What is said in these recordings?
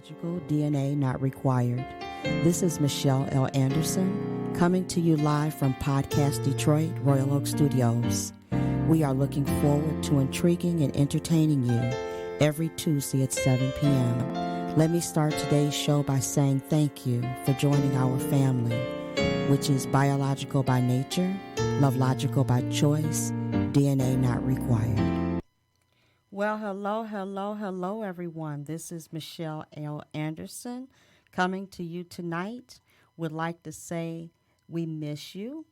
LoveLogical, DNA not required. This is Michelle L. Anderson, coming to you live from Podcast Detroit, Royal Oak Studios. We are looking forward to intriguing and entertaining you every Tuesday at 7 p.m. Let me start today's show by saying thank you for joining our family, which is biological by nature, LoveLogical by choice, DNA not required. Well, hello, everyone. This is Michelle L. Anderson coming to you tonight. Would like to say we miss you.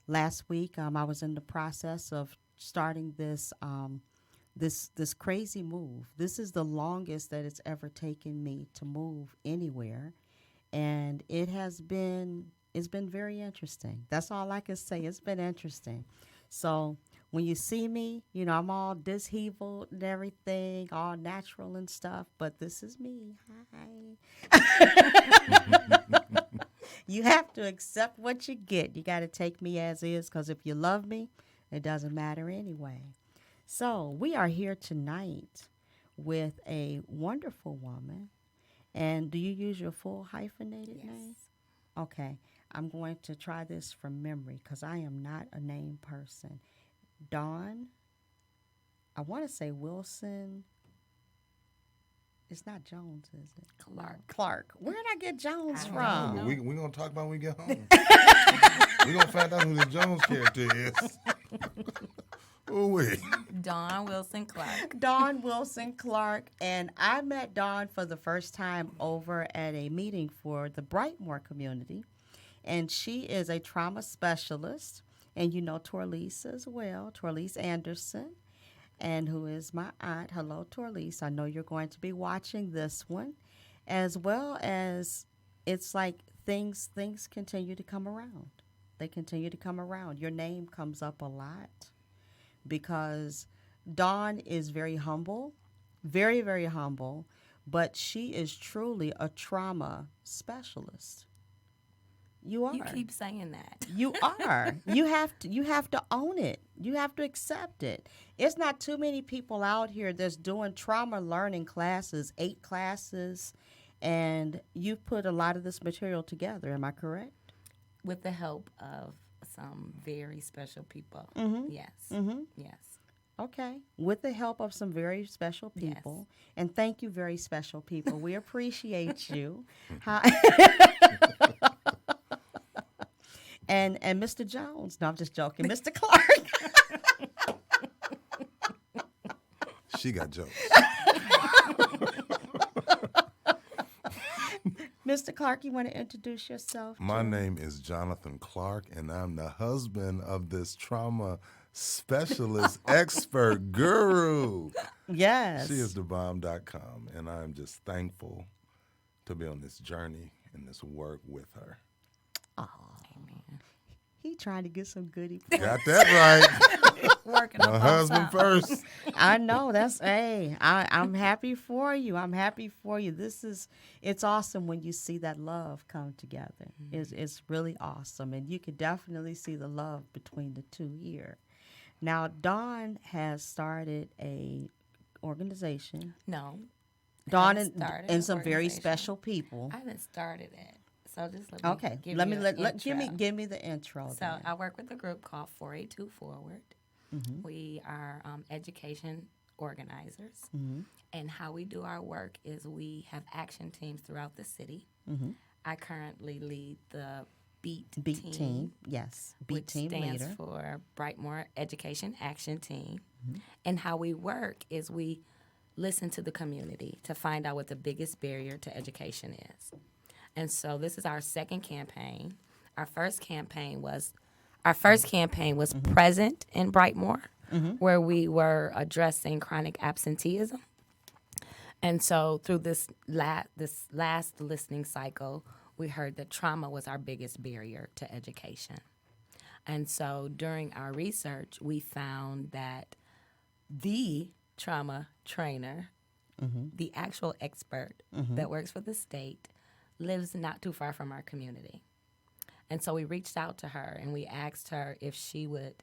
Last week, I was in the process of starting this this crazy move. This is the longest that it's ever taken me to move anywhere, and it's been very interesting. That's all I can say. It's been interesting. So when you see me, I'm all disheveled and everything, all natural and stuff, but this is me. Hi. You have to accept what you get. You got to take me as is, because if you love me, it doesn't matter anyway. So we are here tonight with a wonderful woman. And do you use your full hyphenated name? Okay. I'm going to try this from memory because I am not a name person. Dawn, I want to say Wilson. It's not Jones, is it? Clark. Where did I get Jones from? We're going to talk about when we get home. We're going to find out who the Jones character is. Oh, wait. Dawn Wilson Clark. Dawn Wilson Clark. And I met Dawn for the first time over at a meeting for the Brightmoor community. And she is a trauma specialist. And you know Torlise as well, Torlise Anderson, and who is my aunt. Hello, Torlise. I know you're going to be watching this one, as well as it's like things continue to come around. They continue to come around. Your name comes up a lot because Dawn is very humble, very, very humble, but she is truly a trauma specialist. You are. You keep saying that. You are. You have to own it. You have to accept it. It's not too many people out here that's doing trauma learning classes, 8 classes, and you've put a lot of this material together. Am I correct? With the help of some very special people. Mm-hmm. Yes. Mm-hmm. Yes. Okay. With the help of some very special people. Yes. And thank you, very special people. We appreciate you. And Mr. Jones. No, I'm just joking. Mr. Clark. She got jokes. Mr. Clark, you want to introduce yourself? My name is Jonathan Clark, and I'm the husband of this trauma specialist expert guru. Yes. She is thebomb.com, and I'm just thankful to be on this journey and this work with her. Oh, amen. He trying to get some goodie. Got that right. Working my husband first. I know. I'm happy for you. I'm happy for you. It's awesome when you see that love come together. Mm-hmm. It's really awesome, and you can definitely see the love between the two here. Now, Dawn has started a organization. No. Dawn and some very special people. I haven't started it. So just give me the intro. So I work with a group called 482 Forward. Mm-hmm. We are education organizers, mm-hmm. and how we do our work is we have action teams throughout the city. Mm-hmm. I currently lead the BEAT team. Yes, BEAT team leader. Which stands for Brightmoor Education Action Team. Mm-hmm. And how we work is we listen to the community to find out what the biggest barrier to education is. And so this is our second campaign. Our first campaign was mm-hmm. present in Brightmoor, mm-hmm. where we were addressing chronic absenteeism. And so through this last listening cycle, we heard that trauma was our biggest barrier to education. And so during our research, we found that the trauma trainer, mm-hmm. the actual expert mm-hmm. that works for the state, lives not too far from our community. And so we reached out to her and we asked her if she would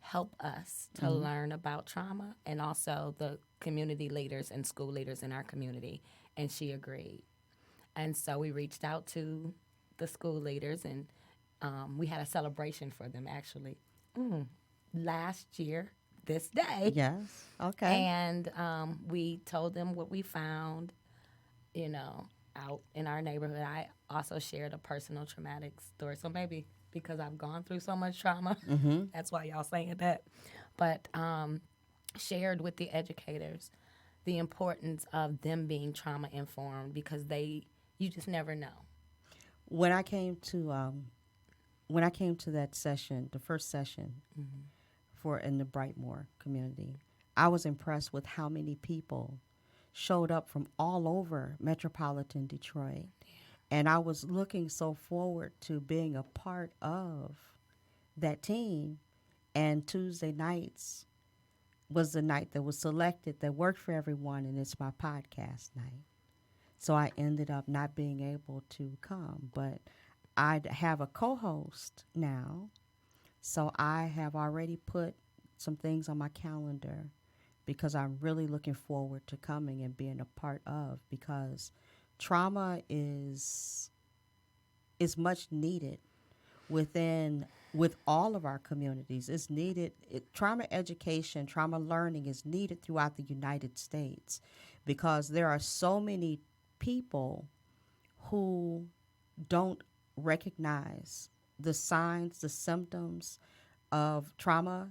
help us to mm-hmm. learn about trauma and also the community leaders and school leaders in our community. And she agreed. And so we reached out to the school leaders, and we had a celebration for them actually last year, this day. Yes. Okay. And we told them what we found, out in our neighborhood. I also shared a personal traumatic story. So maybe because I've gone through so much trauma, that's why y'all saying that. But shared with the educators the importance of them being trauma informed, because you just never know. When I came to that session, the first session in the Brightmoor community, I was impressed with how many people showed up from all over metropolitan Detroit. And I was looking so forward to being a part of that team. And Tuesday nights was the night that was selected that worked for everyone, and it's my podcast night. So I ended up not being able to come. But I have a co-host now, so I have already put some things on my calendar because I'm really looking forward to coming and being a part of, because trauma is much needed with all of our communities. It's needed. Trauma education, trauma learning is needed throughout the United States, because there are so many people who don't recognize the signs, the symptoms of trauma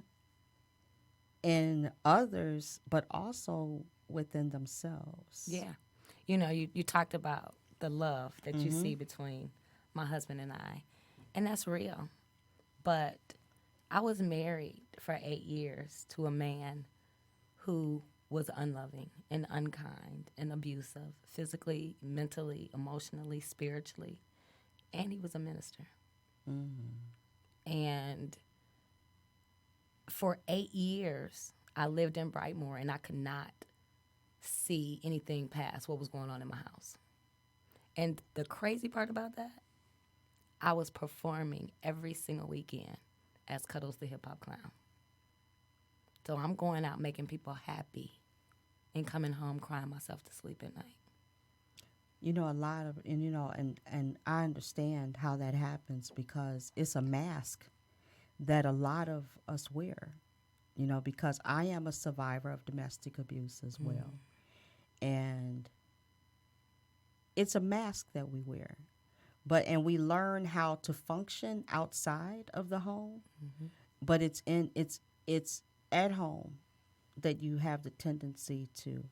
in others, but also within themselves. Yeah. You talked about the love that you see between my husband and I, and that's real. But I was married for 8 years to a man who was unloving and unkind and abusive, physically, mentally, emotionally, spiritually, and he was a minister. And for 8 years, I lived in Brightmoor, and I could not see anything past what was going on in my house. And the crazy part about that, I was performing every single weekend as Cuddles the Hip Hop Clown. So I'm going out making people happy and coming home crying myself to sleep at night. And I understand how that happens, because it's a mask that a lot of us wear, because I am a survivor of domestic abuse as well. And it's a mask that we wear. And we learn how to function outside of the home, but it's at home that you have the tendency to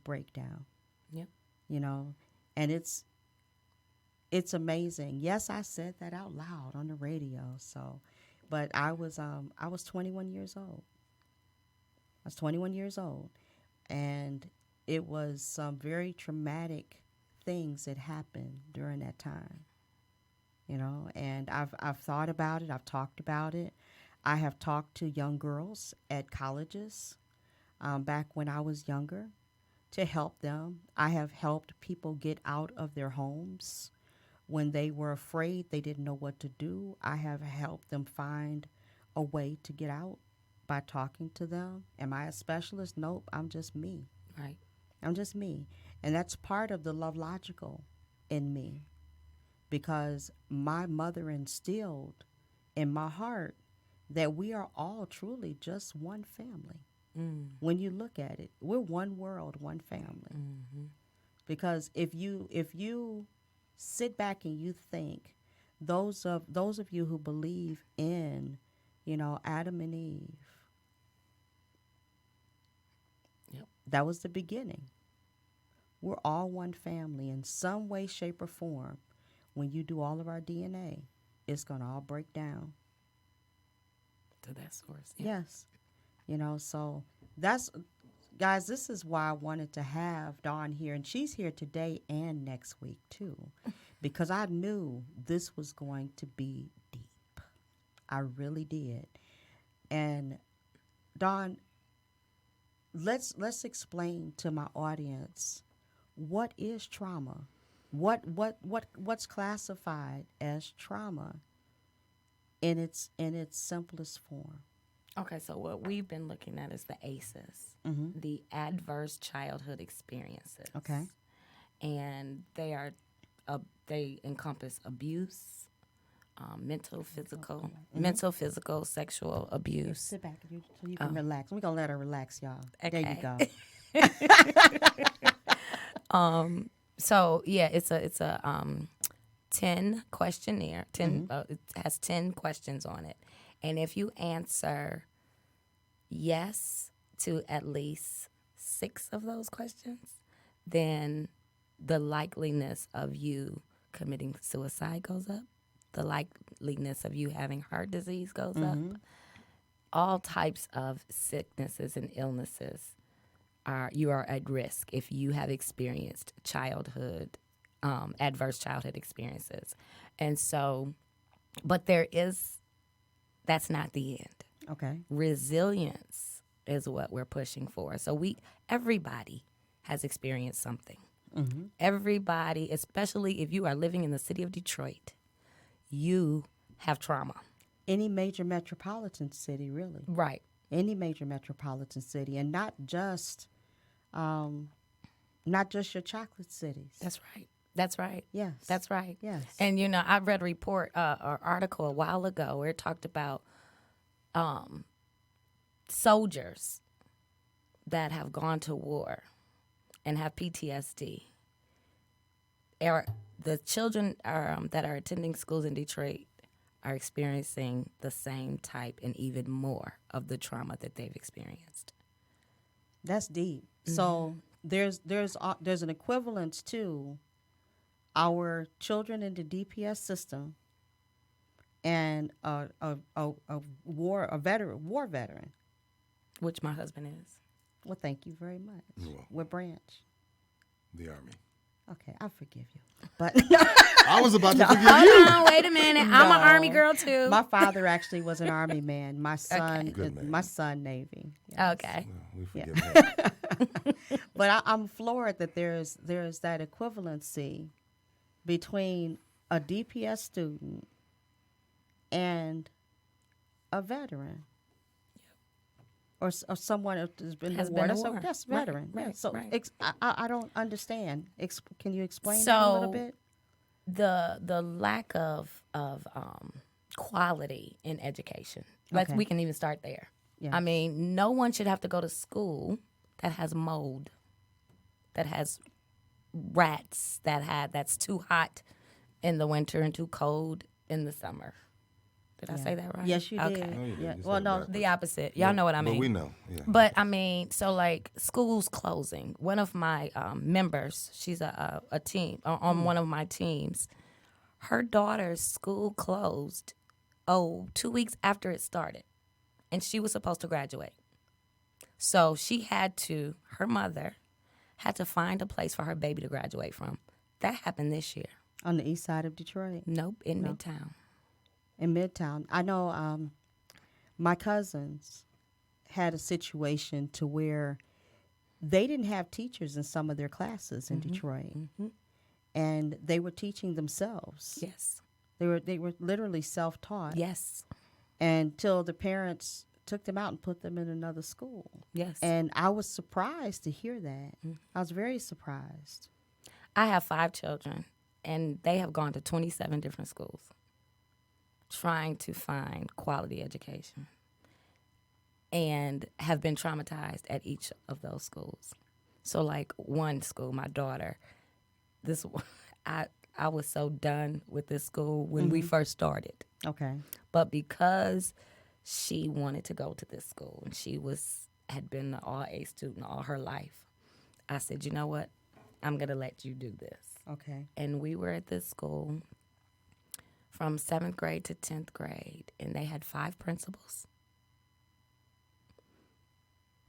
break down. Yep. And it's amazing. Yes, I said that out loud on the radio. So, but I was 21 years old. I was 21 years old, and it was some very traumatic things that happened during that time. And I've thought about it. I've talked about it. I have talked to young girls at colleges back when I was younger to help them. I have helped people get out of their homes when they were afraid, they didn't know what to do. I have helped them find a way to get out by talking to them. Am I a specialist? Nope, I'm just me. Right. I'm just me. And that's part of the LoveLogical in me, because my mother instilled in my heart that we are all truly just one family. When you look at it, we're one world, one family. Because if you sit back and you think, those of you who believe in, Adam and Eve, that was the beginning. We're all one family in some way, shape, or form. When you do all of our DNA, it's going to all break down to that source. Yeah. Yes. So that's, guys, this is why I wanted to have Dawn here. And she's here today and next week, too, because I knew this was going to be deep. I really did. And Dawn, let's explain to my audience, what is trauma? What's classified as trauma in its simplest form? Okay, so what we've been looking at is the ACEs, the adverse childhood experiences. Okay. And they are they encompass abuse, mental, physical, sexual abuse. Sit back so you can relax. We're going to let her relax, y'all. Okay. There you go. So yeah, it's a 10 questionnaire. It has 10 questions on it, and if you answer yes to at least 6 of those questions, then the likeliness of you committing suicide goes up. The likeliness of you having heart disease goes up. All types of sicknesses and illnesses you are at risk if you have experienced adverse childhood experiences. And so, but that's not the end. Okay. Resilience is what we're pushing for. So everybody has experienced something. Everybody, especially if you are living in the city of Detroit, you have trauma. Any major metropolitan city, really. Right. Any major metropolitan city, and not just your chocolate cities. That's right. Yes. That's right. Yes. And, I read a report, or article a while ago where it talked about soldiers that have gone to war and have PTSD. The children that are attending schools in Detroit are experiencing the same type and even more of the trauma that they've experienced. That's deep. So there's an equivalence to our children in the DPS system and a war veteran. Which my husband is. Well, thank you very much. What branch? The Army. Okay, I forgive you. But I was about to forgive you. Hold on, wait a minute. I'm an Army girl too. my father actually was an Army man. My son, Good man. my son, Navy. Yes. Okay. We forgive him. But I'm floored that there's that equivalency between a DPS student and a veteran. Or someone who's been in war. That's veteran. Right, So right. I don't understand. Can you explain that a little bit? The lack of quality in education. Okay. We can even start there. Yes. I mean, no one should have to go to school that has mold, that has rats, that's too hot in the winter and too cold in the summer. Did I say that right? Yes, you did. No, you didn't. Yeah. You Well, said no, that. The opposite. Y'all know what I mean. But we know. Yeah. But I mean, so like schools closing. One of my members, she's a team on one of my teams. Her daughter's school closed 2 weeks after it started, and she was supposed to graduate. So her mother had to find a place for her baby to graduate from. That happened this year. on the east side of Detroit. Nope, in Midtown. In Midtown. I know my cousins had a situation to where they didn't have teachers in some of their classes in Detroit. And they were teaching themselves. Yes. They were literally self-taught. Yes. Until the parents took them out and put them in another school. Yes. And I was surprised to hear that. I was very surprised. I have 5 children, and they have gone to 27 different schools trying to find quality education and have been traumatized at each of those schools. So like one school, my daughter, I was so done with this school when we first started. Okay. But because she wanted to go to this school and she had been an all-A student all her life, I said, you know what? I'm going to let you do this. Okay. And we were at this school from 7th grade to 10th grade, and they had 5 principals.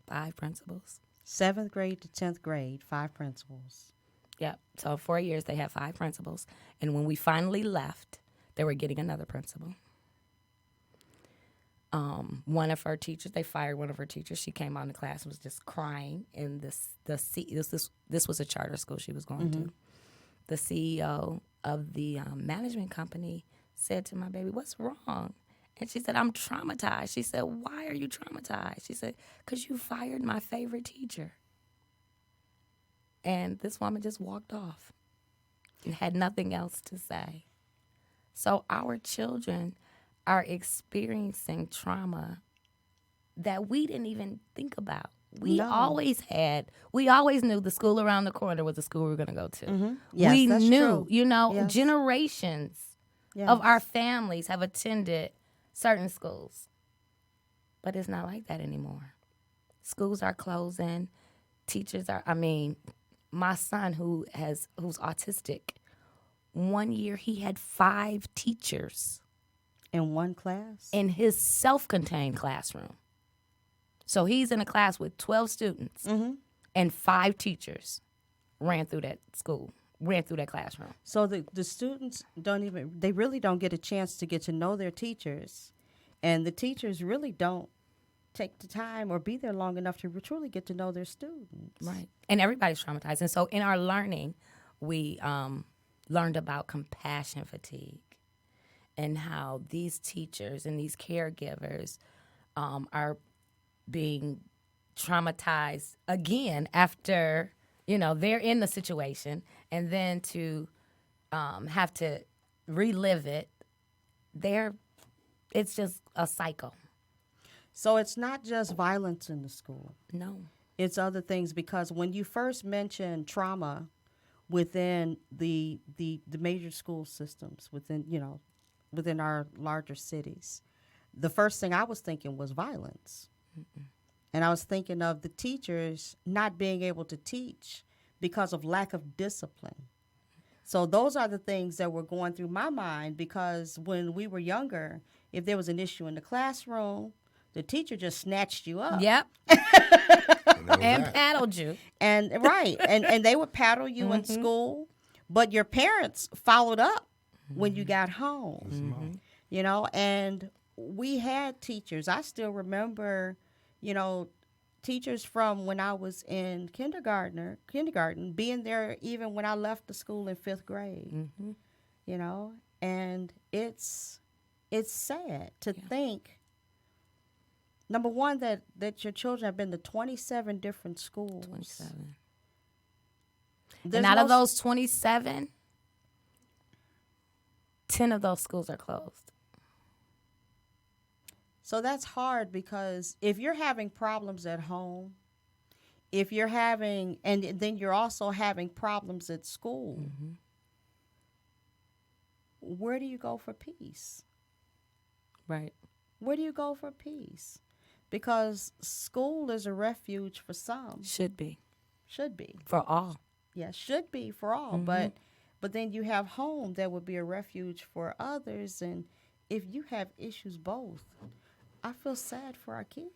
5 principals. 7th grade to 10th grade, 5 principals. Yep. So 4 years, they had 5 principals. And when we finally left, they were getting another principal. One of her teachers, they fired one of her teachers. She came out in the class and was just crying. And this was a charter school she was going to. The CEO of the management company said to my baby, "What's wrong?" And she said, "I'm traumatized." She said, "Why are you traumatized?" She said, "'Cause you fired my favorite teacher." And this woman just walked off. and had nothing else to say. So our children are experiencing trauma that we didn't even think about. We always knew the school around the corner was the school we were going to go to. Yes, we that's knew, true. Yes. generations of our families have attended certain schools. But it's not like that anymore. Schools are closing. Teachers are, my son who's autistic, 1 year he had 5 teachers In one class? in his self-contained classroom. So he's in a class with 12 students and 5 teachers ran through that classroom. So the students they really don't get a chance to get to know their teachers. And the teachers really don't take the time or be there long enough to truly get to know their students. Right. And everybody's traumatized. And so in our learning, we learned about compassion fatigue and how these teachers and these caregivers are being traumatized again after, they're in the situation, and then to have to relive it, it's just a cycle. So it's not just violence in the school. No. It's other things, because when you first mentioned trauma within the major school systems, within our larger cities, the first thing I was thinking was violence. And I was thinking of the teachers not being able to teach because of lack of discipline. So those are the things that were going through my mind, because when we were younger, if there was an issue in the classroom, the teacher just snatched you up. Yep. And paddled you. And and they would paddle you in school, but your parents followed up when you got home. And we had teachers. I still remember, teachers from when I was in kindergarten being there even when I left the school in 5th grade. And it's sad to think, number one, that your children have been to 27 different schools. 27. And out of those 27, 10 of those schools are closed. So that's hard, because if you're having problems at home, and then you're also having problems at school, where do you go for peace? Right. Where do you go for peace? Because school is a refuge for some. Should be. For all. Yeah, should be for all. But then you have home that would be a refuge for others. And if you have issues both, I feel sad for our kids.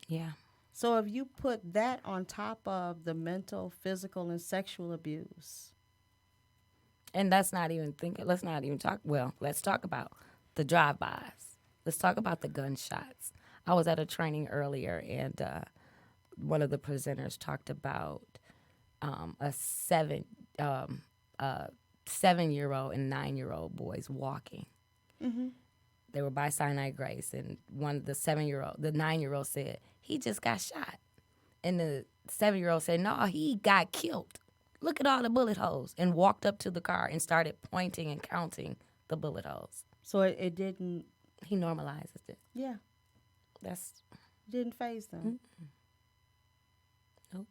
Yeah. So if you put that on top of the mental, physical, and sexual abuse. And let's talk about the drive-bys. Let's talk about the gunshots. I was at a training earlier, and one of the presenters talked about a 7-year-old and 9-year-old boys walking. They were by Sinai Grace, and the 9-year-old said, he just got shot. And the 7-year-old said, no, he got killed. Look at all the bullet holes, and walked up to the car and started pointing and counting the bullet holes. So it didn't... He normalizes it. Yeah. Didn't faze them. Nope.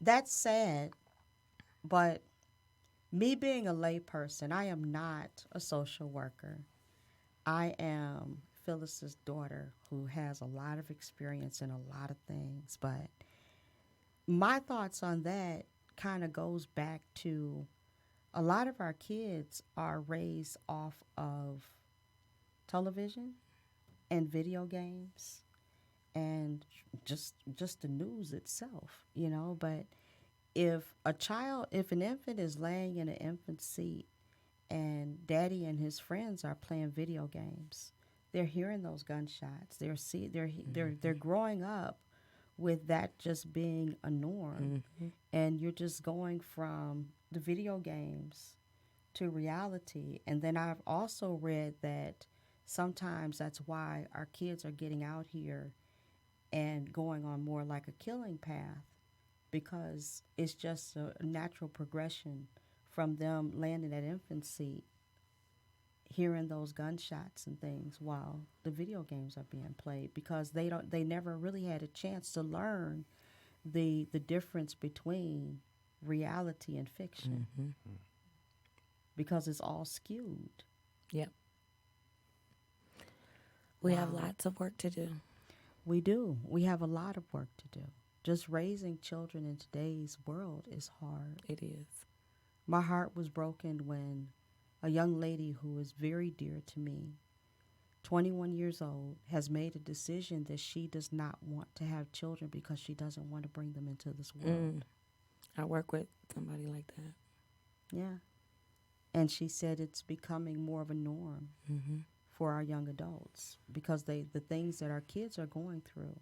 That's sad, but me being a lay person, I am not a social worker. I am Phyllis's daughter, who has a lot of experience in a lot of things. But my thoughts on that kind of goes back to a lot of our kids are raised off of television and video games and just the news itself, But if an infant is laying in an infant seat and daddy and his friends are playing video games, they're hearing those gunshots. They're growing up with that just being a norm. And you're just going from the video games to reality. And then I've also read that sometimes that's why our kids are getting out here and going on more like a killing path, because it's just a natural progression from them landing at infancy, hearing those gunshots and things while the video games are being played, because they never really had a chance to learn the difference between reality and fiction, because it's all skewed. Yep. We have lots of work to do. We do. We have a lot of work to do. Just raising children in today's world is hard. It is. My heart was broken when a young lady who is very dear to me, 21 years old, has made a decision that she does not want to have children because she doesn't want to bring them into this world. I work with somebody like that. Yeah. And she said it's becoming more of a norm for our young adults because the things that our kids are going through.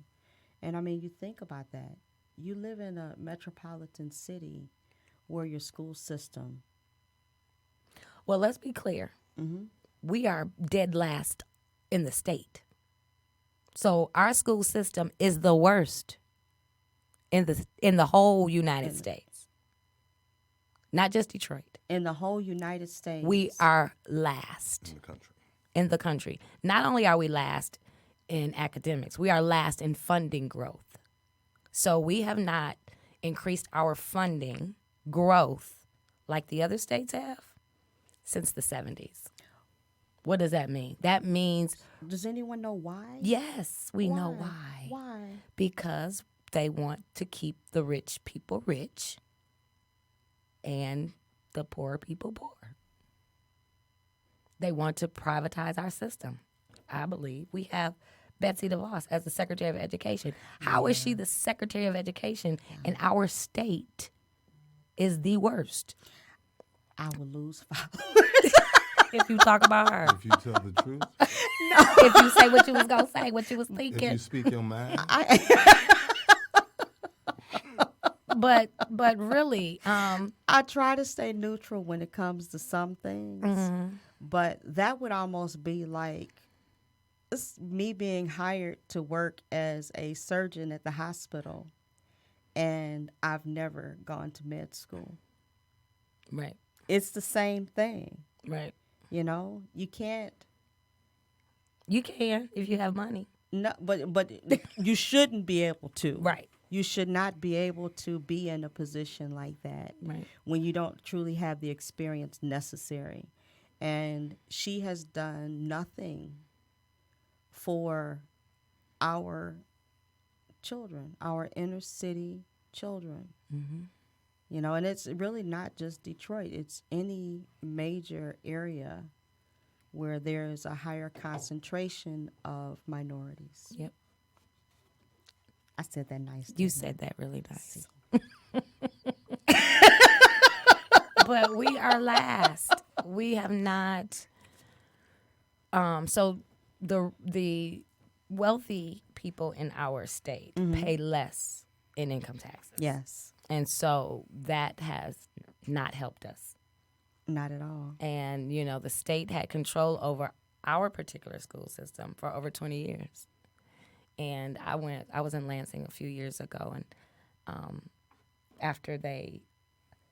And I mean, you think about that. You live in a metropolitan city where your school system. Well, let's be clear. We are dead last in the state. So our school system is the worst in the whole United States. Not just Detroit. In the whole United States. We are last in the country. Not only are we last in academics, we are last in funding growth. So we have not increased our funding growth like the other states have since the 70s. What does that mean? That means... Does anyone know why? Yes, we know why. Why? Because they want to keep the rich people rich and the poor people poor. They want to privatize our system, I believe. We have Betsy DeVos as the Secretary of Education. How is she the Secretary of Education and our state is the worst? I will lose followers. If you talk about her. If you tell the truth. If you say what you was going to say, what you was thinking. If you speak your mind. But really, I try to stay neutral when it comes to some things, but that would almost be like me being hired to work as a surgeon at the hospital, and I've never gone to med school. right, It's the same thing. right. You know, you can't. You can if you have money. No, but you shouldn't be able to. Right. You should not be able to be in a position like that when you don't truly have the experience necessary. And she has done nothing for our children, our inner city children. You know, and it's really not just Detroit. It's any major area where there's a higher concentration of minorities. Yep. I said that nice. You said that really nice. But we are last. We have not. So the wealthy people in our state pay less in income taxes. Yes. And so that has not helped us. Not at all. And, you know, the state had control over our particular school system for over 20 years. And I was in Lansing a few years ago, and after they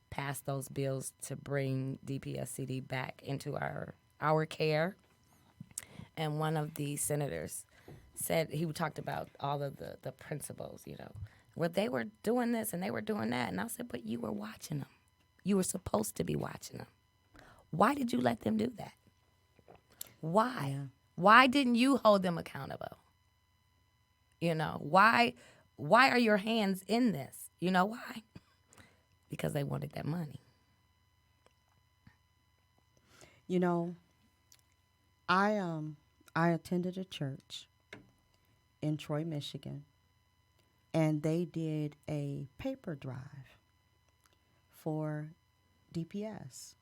passed those bills to bring DPS back into our care, and one of the senators said, he talked about all of the principals, you know, where they were doing this and they were doing that. And I said, but you were watching them. You were supposed to be watching them. Why did you let them do that? Why? Yeah. Why didn't you hold them accountable? You know, why are your hands in this? You know why? Because they wanted that money. You know, I attended a church in Troy, Michigan, and they did a paper drive for DPS.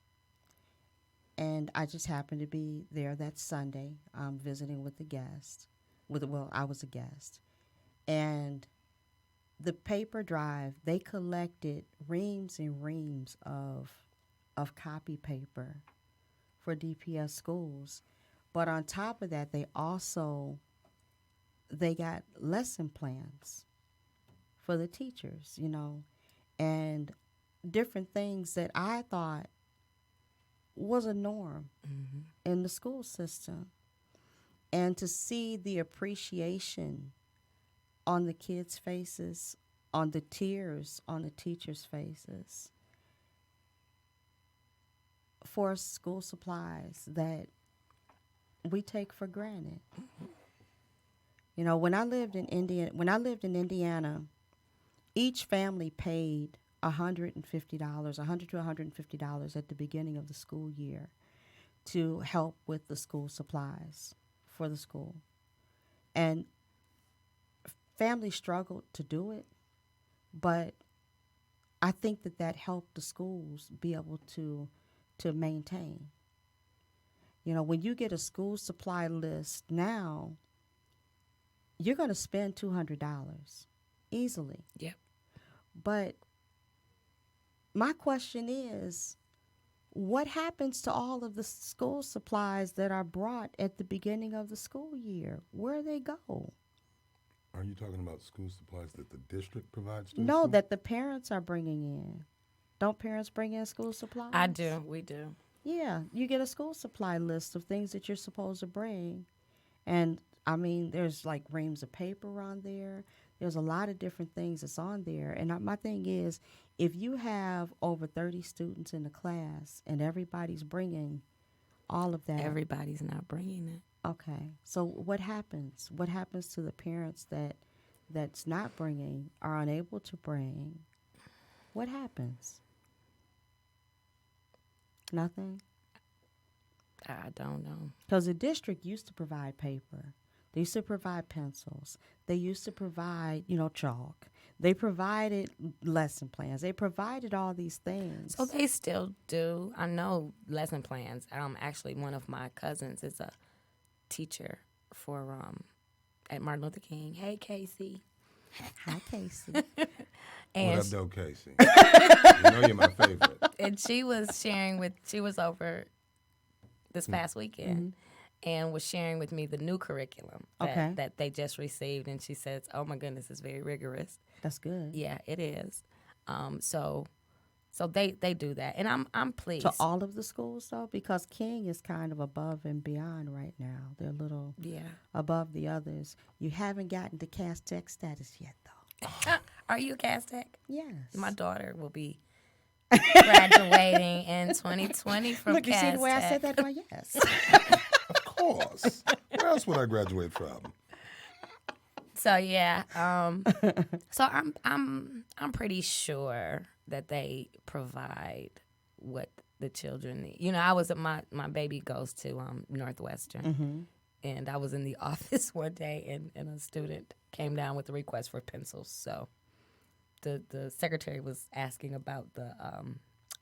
And I just happened to be there that Sunday, visiting with the guest. I was a guest. And the paper drive, they collected reams and reams of copy paper for DPS schools. But on top of that, they got lesson plans for the teachers, you know. and different things that I thought was a norm in the school system. And to see the appreciation on the kids' faces, on the tears on the teachers' faces for school supplies that we take for granted. You know, when I lived in Indiana, each family paid $150, $100 to $150 at the beginning of the school year to help with the school supplies for the school. And families struggled to do it, but I think that helped the schools be able to maintain. You know, when you get a school supply list now, you're going to spend $200 easily. Yep. But my question is, what happens to all of the school supplies that are brought at the beginning of the school year? Where they go? Are you talking about school supplies that the district provides to the No, school? that the parents are bringing in. Don't parents bring in school supplies? I do. We do. Yeah, you get a school supply list of things that you're supposed to bring. And, I mean, there's like reams of paper on there. There's a lot of different things that's on there. And my thing is, if you have over 30 students in the class and everybody's bringing all of that. Everybody's not bringing it. Okay. So what happens? What happens to the parents that's not bringing, are unable to bring? What happens? Nothing? I don't know. Because the district used to provide paper. They used to provide pencils. They used to provide, chalk. They provided lesson plans. They provided all these things. So they still do. I know lesson plans. Actually, one of my cousins is a teacher for at Martin Luther King. Hey, Casey. Hi, Casey. And what up, though, Casey? You know you're my favorite. and she was over this past weekend and was sharing with me the new curriculum that they just received. And she says, oh, my goodness, it's very rigorous. That's good. Yeah, it is. So they do that. And I'm pleased. To all of the schools, though? Because King is kind of above and beyond right now. They're a little above the others. You haven't gotten to Cass Tech status yet, though. Are you a Cass Tech? Yes. My daughter will be graduating in 2020 from Look, you Cass see the way Tech. I said that? Why, yes. Of course. Where else would I graduate from? So yeah, so I'm pretty sure that they provide what the children need. You know, I was at my baby goes to Northwestern, and I was in the office one day, and a student came down with a request for pencils. So the secretary was asking about the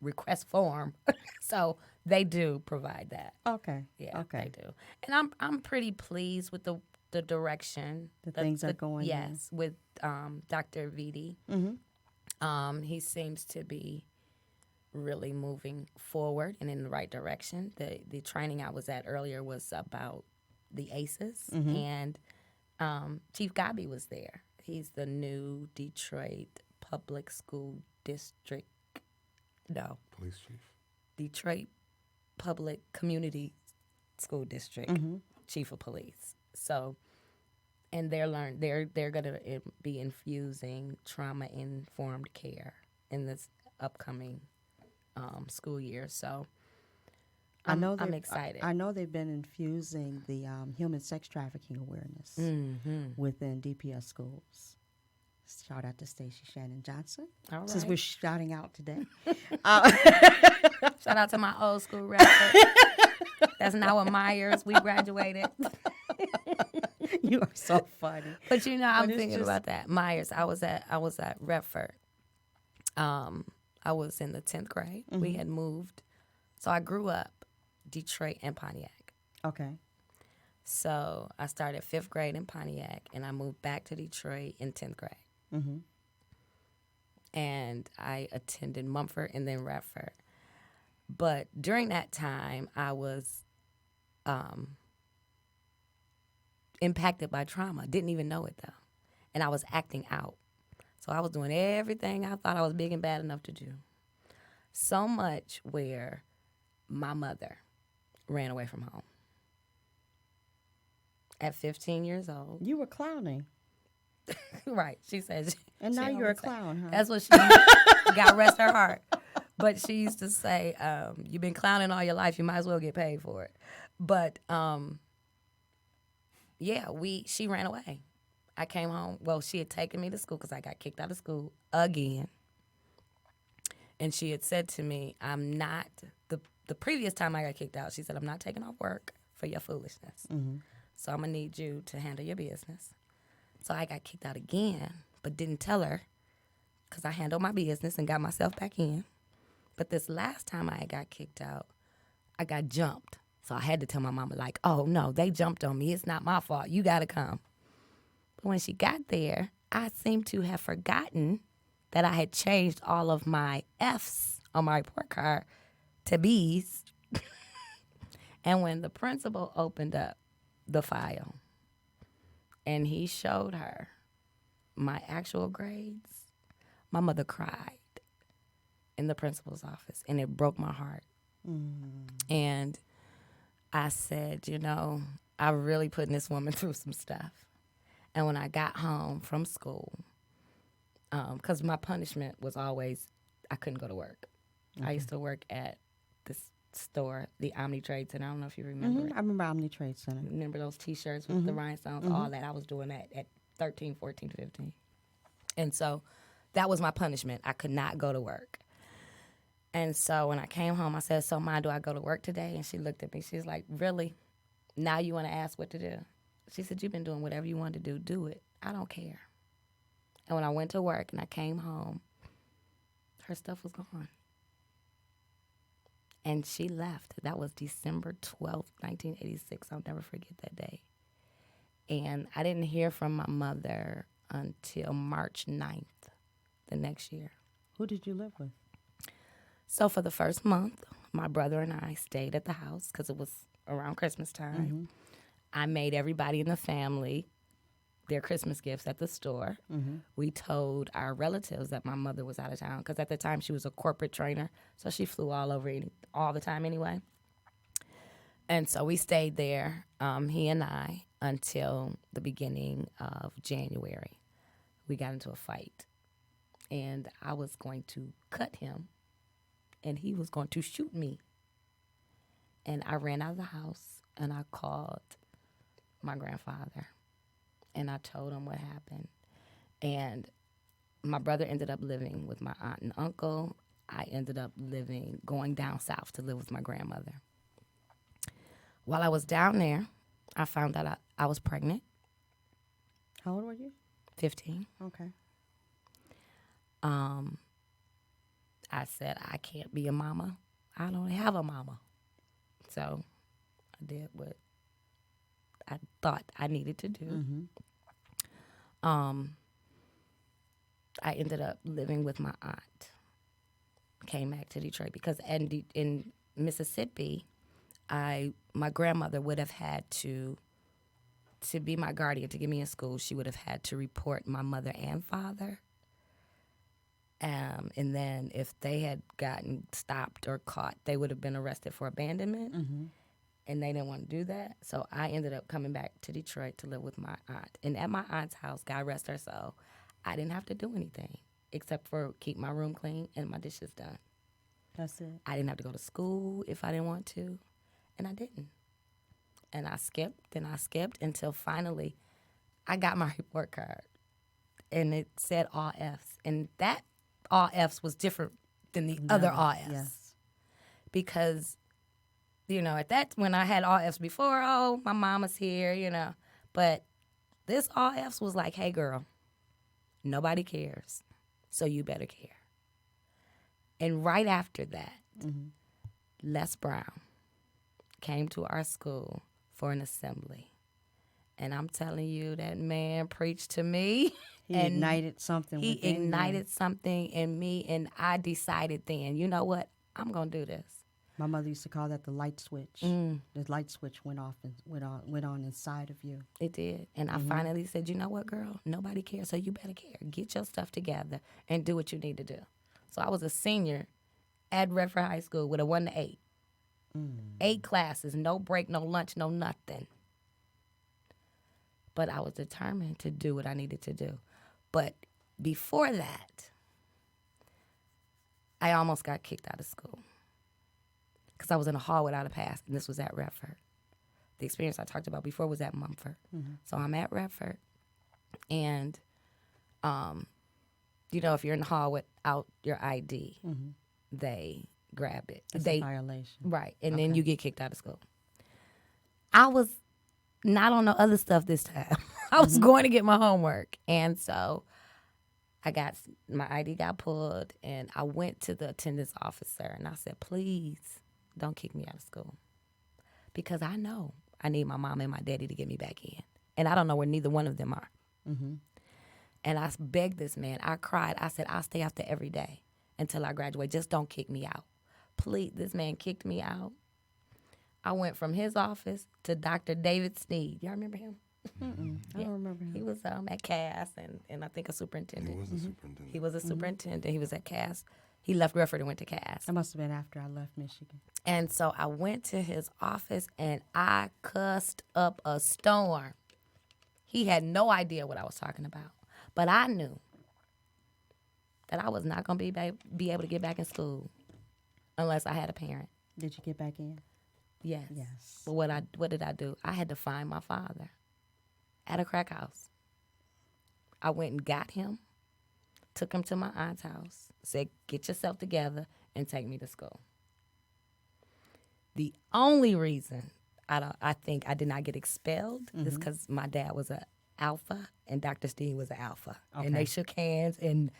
request form. So they do provide that. Okay. Yeah, Okay. they do. And I'm pretty pleased with the direction. Things are going Yes, with Dr. Vidi. Mm-hmm. He seems to be really moving forward and in the right direction. The training I was at earlier was about the ACEs, and Chief Gabi was there. He's the new Detroit Public School District. No. Police chief? Detroit Public Community School District Chief of Police. So, and they're going to be infusing trauma-informed care in this upcoming school year. So, I'm excited. I know they've been infusing the human sex trafficking awareness within DPS schools. Shout out to Stacey Shannon Johnson. All right. Since we're shouting out today. Shout out to my old school rapper. That's now at Myers. We graduated. You are so funny. But I'm thinking about that. Myers. I was at Redford. I was in the 10th grade. We had moved. So I grew up Detroit and Pontiac. Okay. So I started 5th grade in Pontiac, and I moved back to Detroit in 10th grade. Mm-hmm. And I attended Mumford and then Redford. But during that time, I was impacted by trauma. Didn't even know it, though. And I was acting out. So I was doing everything I thought I was big and bad enough to do. So much where my mother ran away from home. At 15 years old. You were clowning. Right. She says. And now you're a clown, huh? That's what she God rest her heart. But she used to say, you've been clowning all your life, you might as well get paid for it. But she ran away. I came home. Well, she had taken me to school because I got kicked out of school again. And she had said to me, I'm not, the previous time I got kicked out, she said, I'm not taking off work for your foolishness. Mm-hmm. So I'm going to need you to handle your business. So I got kicked out again, but didn't tell her because I handled my business and got myself back in. But this last time I got kicked out, I got jumped. So I had to tell my mama, like, oh, no, they jumped on me. It's not my fault. You got to come. But when she got there, I seemed to have forgotten that I had changed all of my F's on my report card to B's. And when the principal opened up the file and he showed her my actual grades, my mother cried in the principal's office, and it broke my heart. And I said, I really putting this woman through some stuff. And when I got home from school, because my punishment was always I couldn't go to work. I used to work at this store, the Omni Trade Center. I don't know if you remember it. I remember Omni Trade Center. Remember those T-shirts with the rhinestones, all that. I was doing that at 13, 14, 15. And so that was my punishment. I could not go to work. And so when I came home, I said, so, Ma, do I go to work today? And she looked at me. She was like, really? Now you want to ask what to do? She said, you've been doing whatever you wanted to do it. I don't care. And when I went to work and I came home, her stuff was gone. And she left. That was December 12th, 1986. I'll never forget that day. And I didn't hear from my mother until March 9th the next year. Who did you live with? So for the first month, my brother and I stayed at the house because it was around Christmas time. I made everybody in the family their Christmas gifts at the store. We told our relatives that my mother was out of town because at the time she was a corporate trainer, so she flew all over all the time anyway. And so we stayed there, he and I, until the beginning of January. We got into a fight, and I was going to cut him, and he was going to shoot me. And I ran out of the house, and I called my grandfather. And I told him what happened. And my brother ended up living with my aunt and uncle. I ended up going down south to live with my grandmother. While I was down there, I found out I was pregnant. How old were you? 15. Okay. I said, I can't be a mama. I don't have a mama. So I did what I thought I needed to do. I ended up living with my aunt. Came back to Detroit because in Mississippi, my grandmother would have had to be my guardian to get me in school. She would have had to report my mother and father. And then if they had gotten stopped or caught, they would have been arrested for abandonment. And they didn't want to do that. So I ended up coming back to Detroit to live with my aunt. And at my aunt's house, God rest her soul, I didn't have to do anything except for keep my room clean and my dishes done. That's it. I didn't have to go to school if I didn't want to, and I didn't. And I skipped until finally I got my report card. And it said all Fs. And that all Fs was different than the other all Fs. Yes. Because at that, when I had all Fs before, my mama's here, But this all Fs was like, hey, girl, nobody cares, so you better care. And right after that, Les Brown came to our school for an assembly. And I'm telling you, that man preached to me. He ignited something within you. He ignited something in me, and I decided then, you know what? I'm going to do this. My mother used to call that the light switch. The light switch went off and went on inside of you. It did. And I finally said, you know what, girl? Nobody cares, so you better care. Get your stuff together and do what you need to do. So I was a senior at Redford High School with a 1 to 8. 8 classes, no break, no lunch, no nothing. But I was determined to do what I needed to do. But before that, I almost got kicked out of school because I was in a hall without a pass, and this was at Redford. The experience I talked about before was at Mumford. So I'm at Redford, and, if you're in the hall without your ID, they grab it. It's a violation. Right, and then you get kicked out of school. I was not on the other stuff this time. I was going to get my homework, and so my ID got pulled, and I went to the attendance officer, and I said, please don't kick me out of school because I know I need my mom and my daddy to get me back in, and I don't know where neither one of them are. And I begged this man. I cried. I said, I'll stay after every day until I graduate. Just don't kick me out. Please. This man kicked me out. I went from his office to Dr. David Sneed. Y'all remember him? I don't remember him. He was at Cass and I think a superintendent. He was a superintendent. He was a superintendent. He was at Cass. He left Redford and went to Cass. That must have been after I left Michigan. And so I went to his office and I cussed up a storm. He had no idea what I was talking about. But I knew that I was not going to be able to get back in school unless I had a parent. Did you get back in? Yes. Yes. But what did I do? I had to find my father at a crack house. I went and got him, took him to my aunt's house, said, get yourself together and take me to school. The only reason I think I did not get expelled is because my dad was an alpha and Dr. Steen was an alpha. Okay. And they shook hands and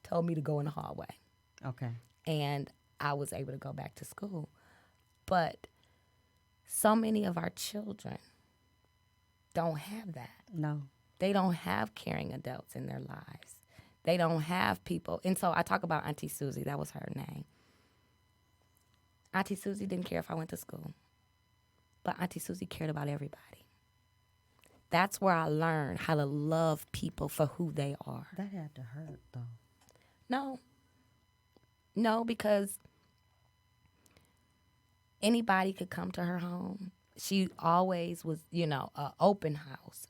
told me to go in the hallway. Okay. And I was able to go back to school. But so many of our children don't have that. No. They don't have caring adults in their lives. They don't have people. And so I talk about Auntie Susie. That was her name. Auntie Susie didn't care if I went to school. But Auntie Susie cared about everybody. That's where I learned how to love people for who they are. That had to hurt, though. No, because anybody could come to her home. She always was, an open house.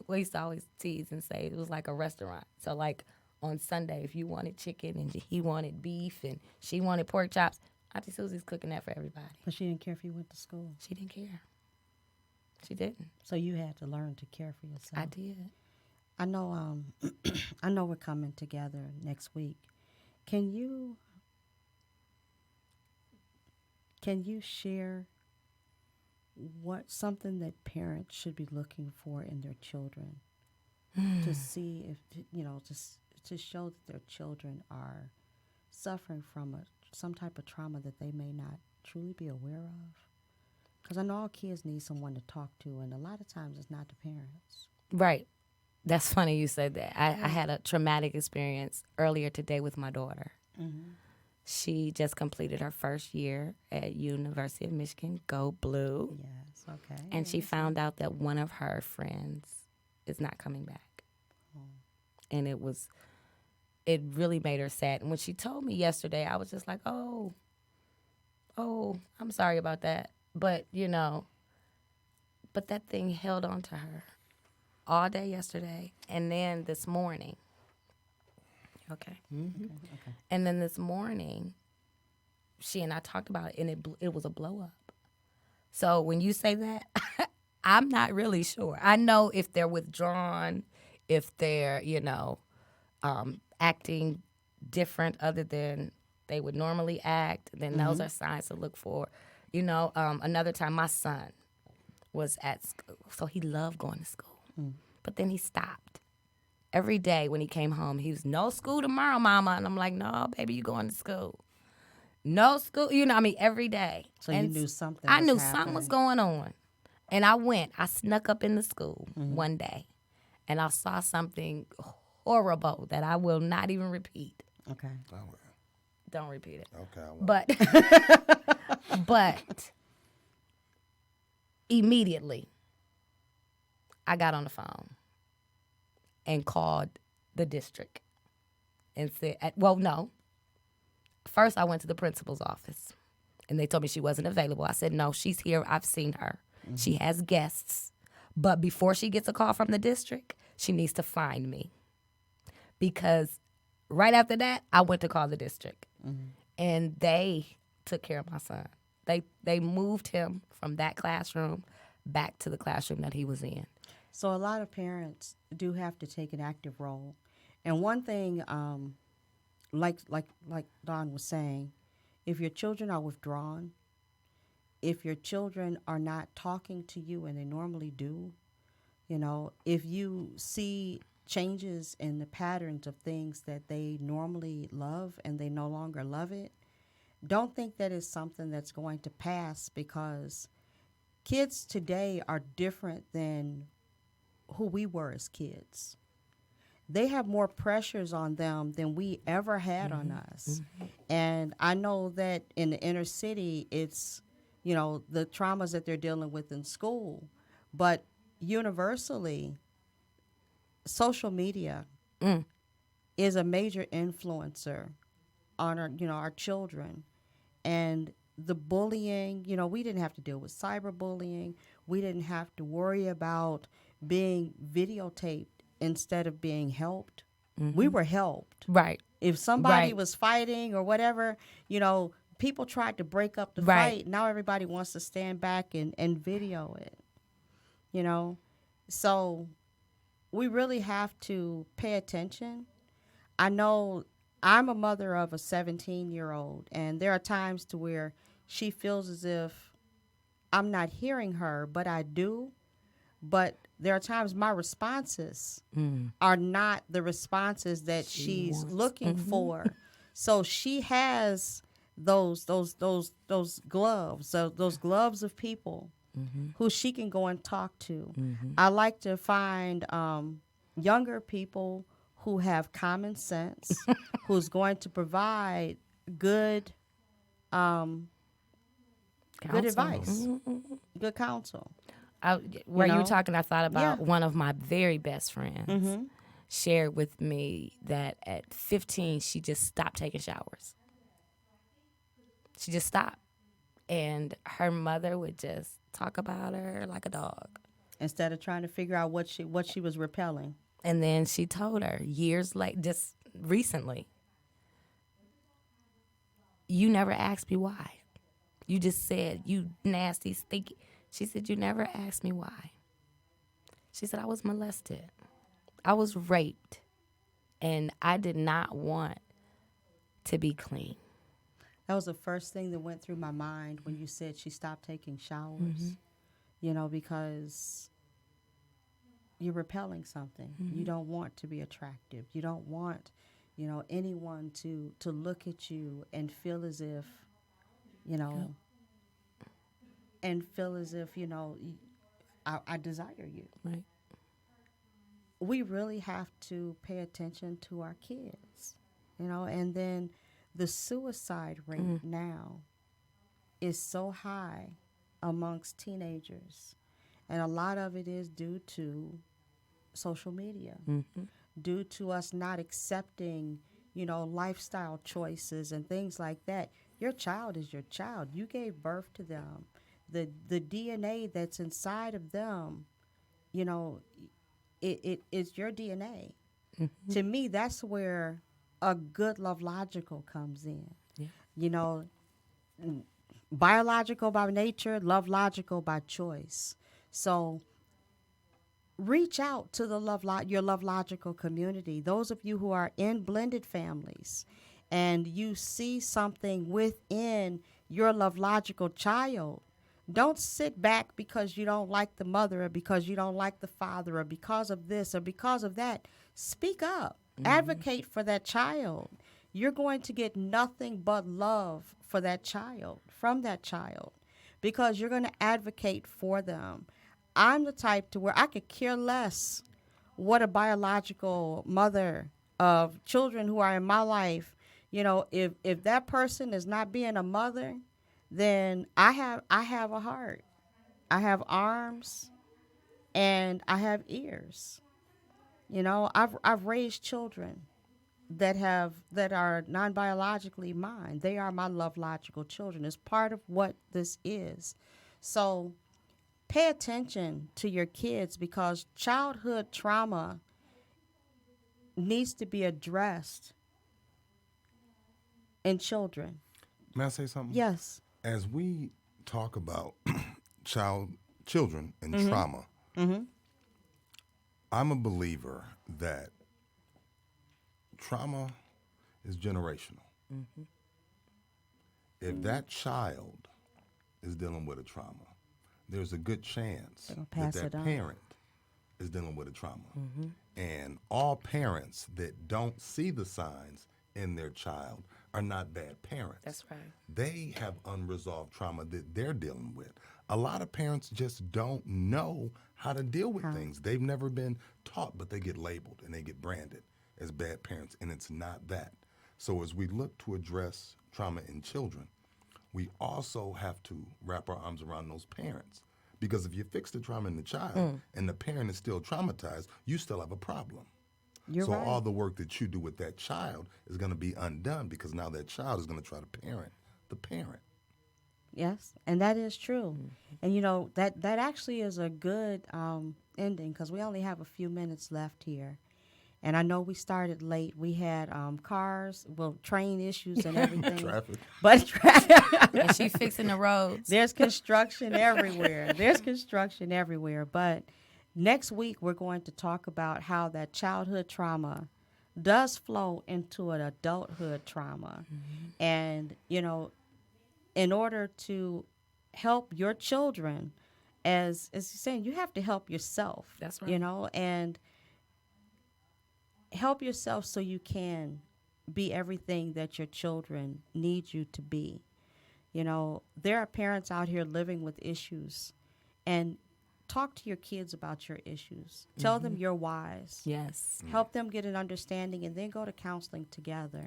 We used to always tease and say it was like a restaurant. So, like, on Sunday, if you wanted chicken and he wanted beef and she wanted pork chops, Auntie Susie's cooking that for everybody. But she didn't care if you went to school. She didn't care. She didn't. So you had to learn to care for yourself. I did. I know. I know we're coming together next week. Can you share something that parents should be looking for in their children to see if to show that their children are suffering from some type of trauma that they may not truly be aware of? Because I know all kids need someone to talk to, and a lot of times it's not the parents. Right. That's funny you said that. I had a traumatic experience earlier today with my daughter. Mm-hmm. She just completed her first year at University of Michigan. Go Blue. Yes, okay. And she found out that one of her friends is not coming back. Oh. And it really made her sad. And when she told me yesterday, I was just like, oh, I'm sorry about that. But, but that thing held on to her all day yesterday. And then this morning, okay. Mm-hmm. Okay. And then this morning, she and I talked about it, and it was a blow up. So when you say that, I'm not really sure. I know if they're withdrawn, if they're, acting different other than they would normally act, then those are signs to look for. Another time my son was at school, so he loved going to school. But then he stopped. Every day when he came home, he was, no school tomorrow, Mama. And I'm like, no, baby, you going to school. No school, every day. So you knew something I knew was something was happening. going on. And I snuck up in the school one day, and I saw something horrible that I will not even repeat. Okay. Don't repeat it. Okay. I won't. But immediately, I got on the phone and called the district and said, well, no. First, I went to the principal's office, and they told me she wasn't available. I said, no, she's here. I've seen her. Mm-hmm. She has guests. But before she gets a call from the district, she needs to find me. Because right after that, I went to call the district. Mm-hmm. And they took care of my son. They moved him from that classroom back to the classroom that he was in. So a lot of parents do have to take an active role. And one thing, like Don was saying, if your children are withdrawn, if your children are not talking to you and they normally do, if you see changes in the patterns of things that they normally love and they no longer love it, don't think that is something that's going to pass, because kids today are different than who we were as kids. They have more pressures on them than we ever had on us. Mm-hmm. And I know that in the inner city, it's, the traumas that they're dealing with in school. But universally, social media is a major influencer on our children. And the bullying, we didn't have to deal with cyberbullying. We didn't have to worry about being videotaped instead of being helped. Mm-hmm. We were helped. Right. If somebody was fighting or whatever, people tried to break up the fight. Now everybody wants to stand back and video it. So we really have to pay attention. I know I'm a mother of a 17-year-old, and there are times to where she feels as if I'm not hearing her, but I do. But there are times my responses are not the responses that she's looking for. So she has those gloves, those gloves of people who she can go and talk to. Mm-hmm. I like to find younger people who have common sense, who's going to provide good advice, good counsel. You were talking, I thought about one of my very best friends shared with me that at 15, she just stopped taking showers. She just stopped. And her mother would just talk about her like a dog. Instead of trying to figure out what she was repelling. And then she told her years later, just recently, you never asked me why. You just said, you nasty, stinky. She said, you never asked me why. She said, I was molested. I was raped. And I did not want to be clean. That was the first thing that went through my mind when you said she stopped taking showers. Because you're repelling something. You don't want to be attractive. You don't want, anyone to look at you and feel as if, and feel as if, I desire you. Right. We really have to pay attention to our kids, and then the suicide rate now is so high amongst teenagers. And a lot of it is due to social media, due to us not accepting, lifestyle choices and things like that. Your child is your child. You gave birth to them. The DNA that's inside of them, it is your DNA. To me, that's where a good LoveLogical comes in. Yeah. Biological by nature, LoveLogical by choice. So reach out to the your LoveLogical community. Those of you who are in blended families and you see something within your LoveLogical child, don't sit back because you don't like the mother or because you don't like the father or because of this or because of that. Speak up. Advocate for that child. You're going to get nothing but love for that child, from that child, because you're going to advocate for them. I'm the type to where I could care less what a biological mother of children who are in my life, You know, if that person is not being a mother, then I have a heart. I have arms and I have ears. You know, I've raised children that are non-biologically mine. They are my LoveLogical children. It's part of what this is. So pay attention to your kids because childhood trauma needs to be addressed in children. May I say something? Yes. As we talk about children and trauma, I'm a believer that trauma is generational. If that child is dealing with a trauma, there's a good chance that parent is dealing with a trauma. And all parents that don't see the signs in their child are not bad parents. That's right. They have unresolved trauma that they're dealing with. A lot of parents just don't know how to deal with things. They've never been taught, but they get labeled and they get branded as bad parents, and it's not that. So as we look to address trauma in children, we also have to wrap our arms around those parents. Because if you fix the trauma in the child and the parent is still traumatized, you still have a problem. You're so right. all the work that you do with that child is going to be undone because now that child is going to try to parent the parent. Yes, and that is true. And, you know, that actually is a good ending because we only have a few minutes left here. And I know we started late. We had train issues and everything. Traffic. But And she fixing the roads. there's construction everywhere. But next week, we're going to talk about how that childhood trauma does flow into an adulthood trauma. And, you know, in order to help your children, as you're saying, you have to help yourself. That's right. You know, and help yourself so you can be everything that your children need you to be. You know, there are parents out here living with issues, and talk to your kids about your issues. Tell them your whys. Yes. Help them get an understanding, and then go to counseling together.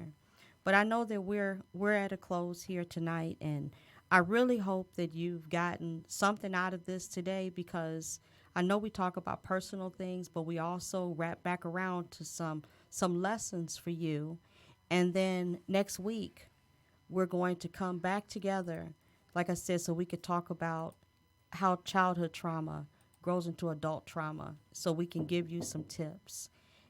But I know that we're at a close here tonight, and I really hope that you've gotten something out of this today, because I know we talk about personal things, but we also wrap back around to some lessons for you. And then next week, we're going to come back together, like I said, so we could talk about how childhood trauma grows into adult trauma, so we can give you some tips.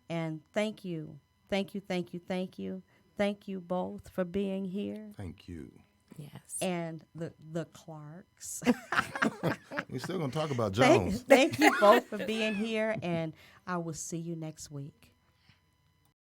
And thank you. Thank you both for being here. Thank you. Yes. And the Clarks. We're still going to talk about Jones. Thank you both for being here, and I will see you next week.